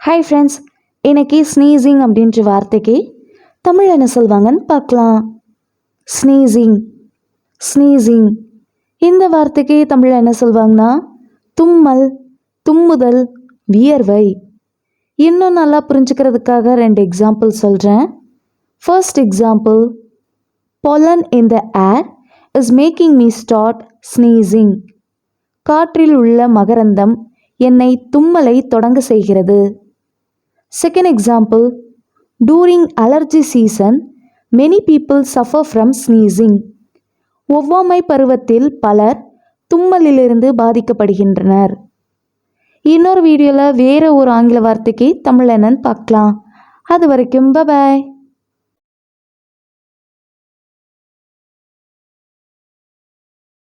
Hi friends, இன்னைக்கு sneezing அப்படின்ற வார்த்தைக்கு தமிழ் என்ன சொல்வாங்கன்னு பார்க்கலாம். ஸ்னீசிங் ஸ்னீசிங் இந்த வார்த்தைக்கு தமிழ் என்ன சொல்வாங்கன்னா தும்மல், தும்முதல், வியர்வை. இன்னும் நல்லா புரிஞ்சுக்கிறதுக்காக 2 எக்ஸாம்பிள் சொல்கிறேன். First example, pollen in the air is making me start sneezing. காற்றில் உள்ள மகரந்தம் என்னை தும்மலை தொடங்க செய்கிறது. Second example, during allergy season, many people suffer from sneezing. ஒவ்வாமை பருவத்தில் பலர் தும்மலிலிருந்து பாதிக்கப்படுகின்றனர். இன்னொரு வீடியோவில் வேறு ஒரு ஆங்கில வார்த்தைக்கு தமிழ் என்னன்னு பார்க்கலாம். அது வரைக்கும் பை.